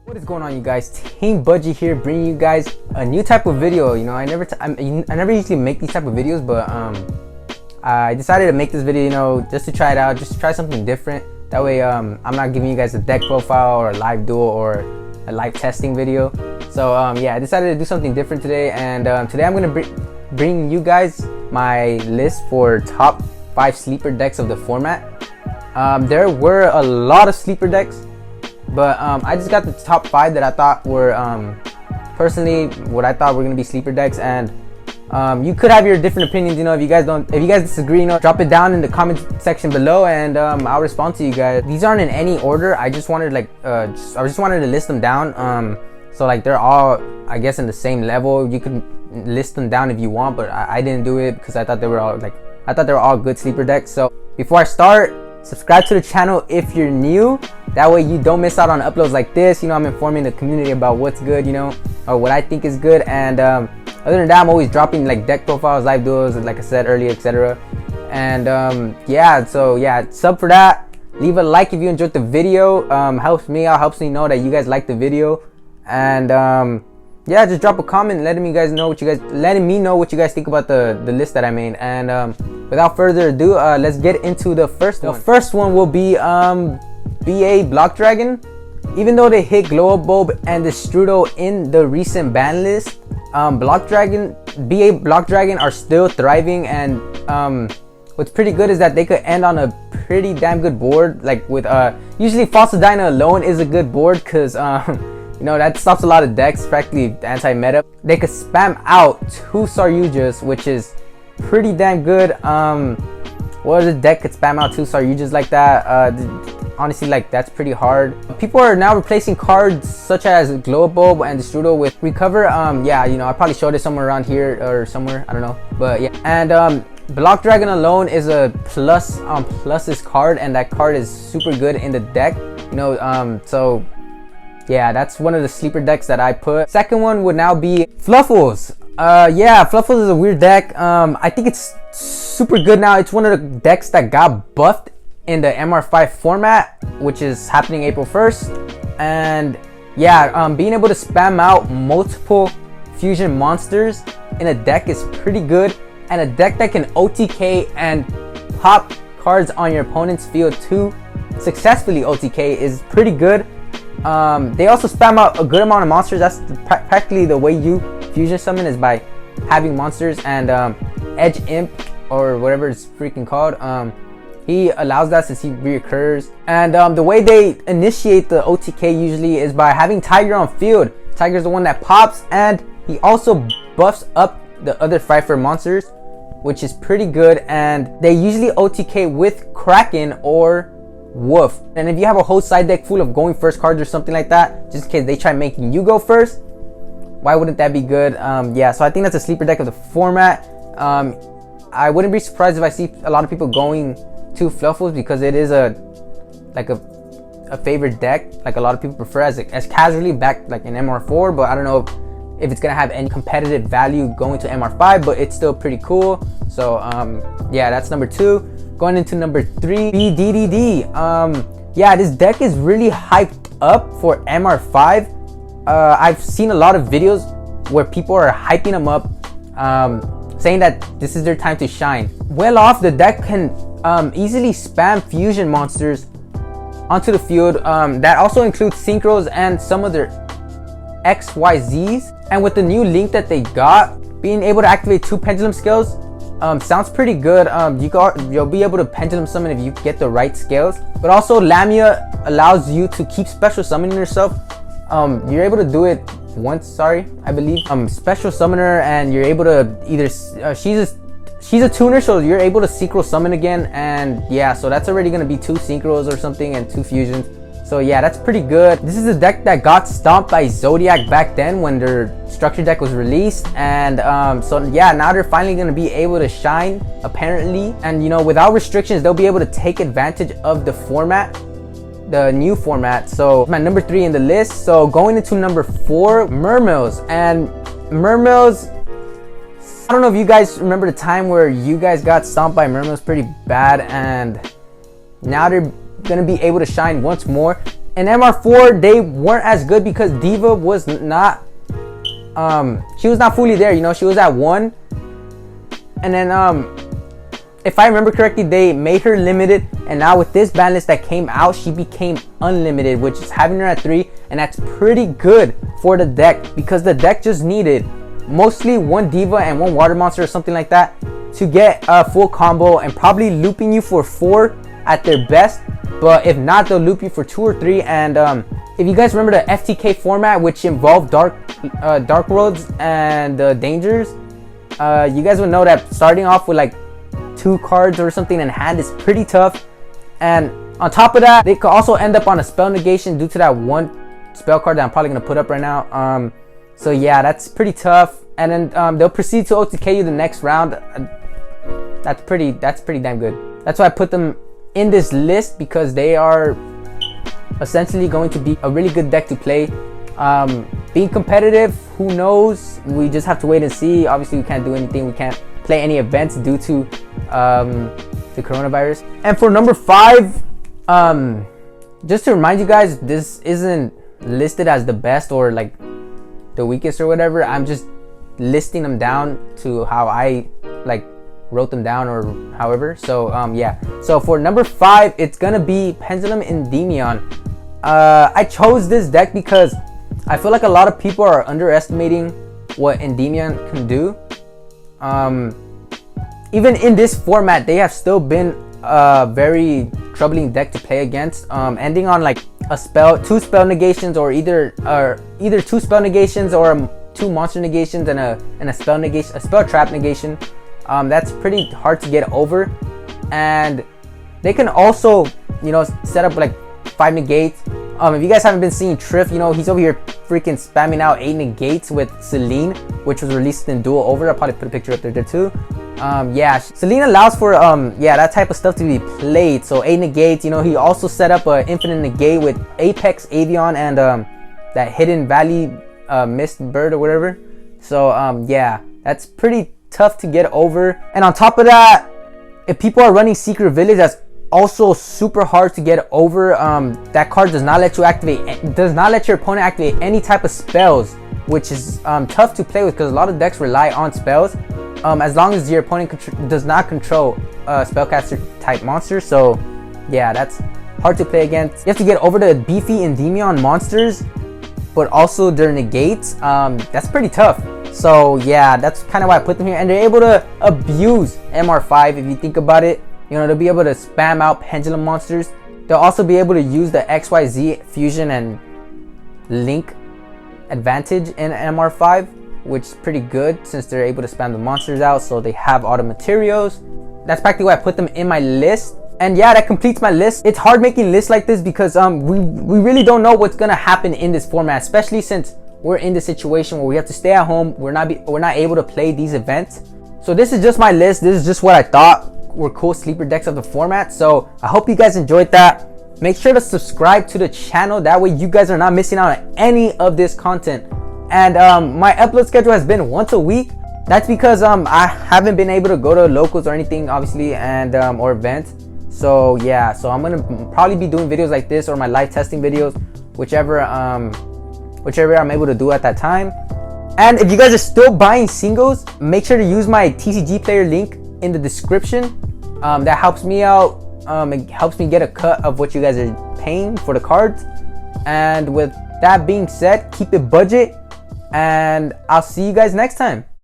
What is going on, you guys? Team Budgie here, bringing you guys a new type of video. You know, I never usually make these type of videos, but I decided to make this video, you know, just to try it out, just to try something different. That way, I'm not giving you guys a deck profile or a live duel or a live testing video. So yeah, I decided to do something different today, and today I'm gonna bring you guys my list for top 5 sleeper decks of the format. There were a lot of sleeper decks, but I just got the top 5 that I thought were personally what I thought were gonna be sleeper decks. And you could have your different opinions, you know. If you guys disagree, you know, drop it down in the comment section below, and I'll respond to you guys. These aren't in any order. I just wanted I just wanted to list them down, so like they're all, I guess, in the same level. You could list them down if you want, but I didn't do it because I thought they were all good sleeper decks. So before I start, subscribe to the channel if you're new. That way you don't miss out on uploads like this. You know, I'm informing the community about what's good, you know, or what I think is good. And other than that, I'm always dropping like deck profiles, live duels, like I said earlier, etc. And yeah, so yeah, sub for that. Leave a like if you enjoyed the video. Helps me out, helps me know that you guys like the video. And yeah, just drop a comment letting me know what you guys think about the list that I made. And without further ado, let's get into the first one. The first one will be BA Bloc Dragon. Even though they hit Glow Up Bulb and the Strudel in the recent ban list, BA Bloc Dragon are still thriving. And what's pretty good is that they could end on a pretty damn good board. Like with usually Falsadina alone is a good board, because you know, that stops a lot of decks, practically anti-meta. They could spam out 2 Saryujas, which is pretty damn good. What other deck could spam out 2 Saryujas like that? Honestly, like, that's pretty hard. People are now replacing cards such as Glow Up Bulb and the Strudel with Recover. Yeah, you know, I probably showed it somewhere around here or somewhere, I don't know, but yeah. And Bloc Dragon alone is a plus on pluses card, and that card is super good in the deck, you know. So yeah, that's one of the sleeper decks that I put. Second one would now be Fluffles. Yeah, Fluffles is a weird deck. I think it's super good now. It's one of the decks that got buffed in the MR5 format, which is happening April 1st. And yeah, being able to spam out multiple fusion monsters in a deck is pretty good. And a deck that can OTK and pop cards on your opponent's field to successfully OTK is pretty good. They also spam out a good amount of monsters. That's practically the way you fusion summon, is by having monsters. And Edge Imp, or whatever it's freaking called, he allows that since he reoccurs. And the way they initiate the OTK usually is by having Tiger on field. Tiger's the one that pops, and he also buffs up the other Pfeiffer monsters, which is pretty good. And they usually OTK with Kraken or Wolf. And if you have a whole side deck full of going first cards or something like that, just in case they try making you go first, why wouldn't that be good? Yeah, so I think that's a sleeper deck of the format. I wouldn't be surprised if I see a lot of people going to Fluffles, because it is a favorite deck. Like, a lot of people prefer as casually back like in MR4, but I don't know if it's gonna have any competitive value going to MR5, but it's still pretty cool. So yeah, that's number 2. Going into number 3, BDDD. Yeah, this deck is really hyped up for MR5. I've seen a lot of videos where people are hyping them up, saying that this is their time to shine. Well off, the deck can easily spam fusion monsters onto the field. That also includes synchros and some of their XYZs. And with the new link that they got, being able to activate 2 pendulum scales sounds pretty good. You'll be able to pendulum summon if you get the right scales. But also, Lamia allows you to keep special summoning yourself. You're able to do it once, I believe. Special summoner, and you're able to either she's a tuner, so you're able to synchro summon again. And yeah, so that's already gonna be 2 synchros or something and 2 fusions. So yeah, that's pretty good. This is a deck that got stomped by Zodiac back then when their structure deck was released. And so yeah, now they're finally going to be able to shine, apparently. And you know, without restrictions, they'll be able to take advantage of the format, the new format. So my number 3 in the list. So going into number 4, Murs. And Murs, I don't know if you guys remember the time where you guys got stomped by Murs pretty bad, and now they're gonna be able to shine once more. In MR4, they weren't as good because Diva was not, she was not fully there, you know, she was at 1. And then, if I remember correctly, they made her limited, and now with this ban list that came out, she became unlimited, which is having her at 3, and that's pretty good for the deck because the deck just needed mostly 1 Diva and 1 Water Monster or something like that to get a full combo and probably looping you for 4 at their best. But if not, they'll loop you for 2 or 3. And if you guys remember the FTK format, which involved dark worlds and dangers, you guys would know that starting off with like 2 cards or something in hand is pretty tough. And on top of that, they could also end up on a spell negation due to that 1 spell card that I'm probably gonna put up right now. So yeah, that's pretty tough. And then they'll proceed to OTK you the next round. That's pretty damn good. That's why I put them in this list, because they are essentially going to be a really good deck to play. Being competitive, who knows? We just have to wait and see. Obviously, we can't do anything. We can't play any events due to the coronavirus. And for number 5, just to remind you guys, this isn't listed as the best or like the weakest or whatever. I'm just listing them down to how I like wrote them down or however. So yeah, so for number 5, it's gonna be Pendulum Endymion. I chose this deck because I feel like a lot of people are underestimating what Endymion can do. Even in this format, they have still been a very troubling deck to play against, ending on like a spell, 2 spell negations, or either 2 spell negations or 2 monster negations and a spell negation, a spell trap negation. That's pretty hard to get over. And they can also, you know, set up like 5 negates. If you guys haven't been seeing Triff, you know, he's over here freaking spamming out 8 negates with Celine, which was released in Duel Over. I'll probably put a picture up there too. Yeah, Celine allows for yeah, that type of stuff to be played. So 8 negates, you know, he also set up an infinite negate with Apex, Avion, and that Hidden Valley Mist Bird or whatever. So yeah, that's pretty tough to get over. And on top of that, if people are running Secret Village, that's also super hard to get over. That card does not let you activate, does not let your opponent activate any type of spells, which is tough to play with because a lot of decks rely on spells, as long as your opponent does not control spellcaster type monsters. So yeah, that's hard to play against. You have to get over the beefy Endymion monsters, but also their negates. That's pretty tough. So yeah, that's kind of why I put them here. And they're able to abuse MR5 if you think about it. You know, they'll be able to spam out pendulum monsters. They'll also be able to use the XYZ fusion and link advantage in MR5, which is pretty good since they're able to spam the monsters out, so they have all the materials. That's practically why I put them in my list. And yeah, that completes my list. It's hard making lists like this because we really don't know what's gonna happen in this format, especially since we're in the situation where we have to stay at home. We're not able to play these events. So this is just my list. This is just what I thought were cool sleeper decks of the format. So I hope you guys enjoyed that. Make sure to subscribe to the channel, that way you guys are not missing out on any of this content. And my upload schedule has been once a week. That's because I haven't been able to go to locals or anything, obviously, and or events. So yeah, so I'm gonna probably be doing videos like this or my live testing videos, whichever I'm able to do at that time. And if you guys are still buying singles, make sure to use my Tcg Player link in the description. That helps me out. It helps me get a cut of what you guys are paying for the cards. And with that being said, keep it budget, and I'll see you guys next time.